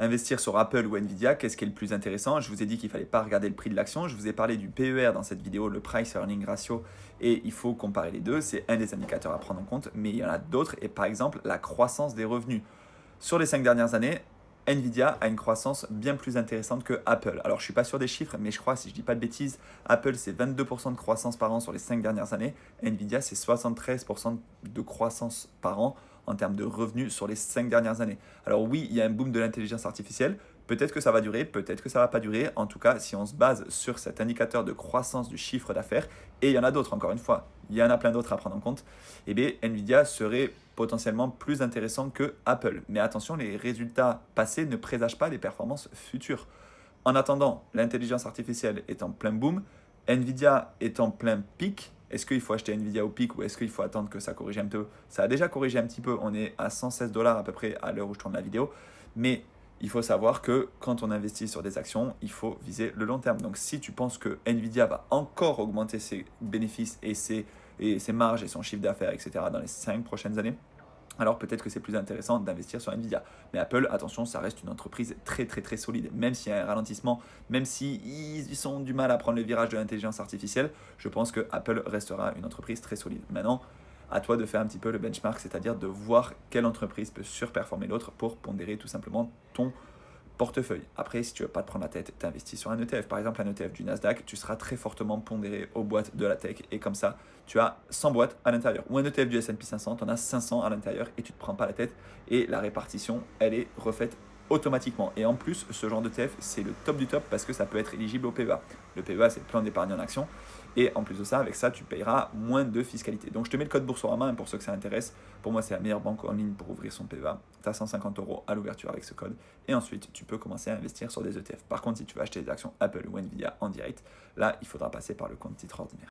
Investir sur Apple ou Nvidia, qu'est-ce qui est le plus intéressant? Je vous ai dit qu'il ne fallait pas regarder le prix de l'action. Je vous ai parlé du PER dans cette vidéo, le Price Earning Ratio, et il faut comparer les deux. C'est un des indicateurs à prendre en compte, mais il y en a d'autres. Et par exemple, la croissance des revenus. Sur les 5 dernières années, Nvidia a une croissance bien plus intéressante que Apple. Alors, je ne suis pas sûr des chiffres, mais je crois, si je ne dis pas de bêtises, Apple, c'est 22% de croissance par an sur les 5 dernières années. Nvidia, c'est 73% de croissance par an en termes de revenus sur les 5 dernières années. Alors oui, il y a un boom de l'intelligence artificielle. Peut-être que ça va durer, peut-être que ça ne va pas durer. En tout cas, si on se base sur cet indicateur de croissance du chiffre d'affaires, et il y en a d'autres, encore une fois, il y en a plein d'autres à prendre en compte, eh bien, Nvidia serait potentiellement plus intéressant que Apple. Mais attention, les résultats passés ne présagent pas des performances futures. En attendant, l'intelligence artificielle est en plein boom, Nvidia est en plein pic. Est-ce qu'il faut acheter Nvidia au pic ou est-ce qu'il faut attendre que ça corrige un peu? Ça a déjà corrigé un petit peu, on est à 116 dollars à peu près à l'heure où je tourne la vidéo. Mais il faut savoir que quand on investit sur des actions, il faut viser le long terme. Donc si tu penses que Nvidia va encore augmenter ses bénéfices et ses marges et son chiffre d'affaires, etc. dans les 5 prochaines années, alors peut-être que c'est plus intéressant d'investir sur Nvidia. Mais Apple, attention, ça reste une entreprise très très très solide. Même s'il y a un ralentissement, même s'ils ont du mal à prendre le virage de l'intelligence artificielle, je pense que Apple restera une entreprise très solide. Maintenant, à toi de faire un petit peu le benchmark, c'est-à-dire de voir quelle entreprise peut surperformer l'autre pour pondérer tout simplement ton portefeuille. Après, si tu ne veux pas te prendre la tête, tu investis sur un ETF. Par exemple, un ETF du Nasdaq, tu seras très fortement pondéré aux boîtes de la tech. Et comme ça, tu as 100 boîtes à l'intérieur. Ou un ETF du S&P 500, tu en as 500 à l'intérieur et tu ne te prends pas la tête. Et la répartition, elle est refaite automatiquement. Et en plus, ce genre d'ETF, c'est le top du top parce que ça peut être éligible au PEA. Le PEA, c'est le plan d'épargne en action. Et en plus de ça, avec ça, tu payeras moins de fiscalité. Donc, je te mets le code Boursorama pour ceux que ça intéresse. Pour moi, c'est la meilleure banque en ligne pour ouvrir son PEA. Tu as 150 € à l'ouverture avec ce code. Et ensuite, tu peux commencer à investir sur des ETF. Par contre, si tu veux acheter des actions Apple ou Nvidia en direct, là, il faudra passer par le compte titre ordinaire.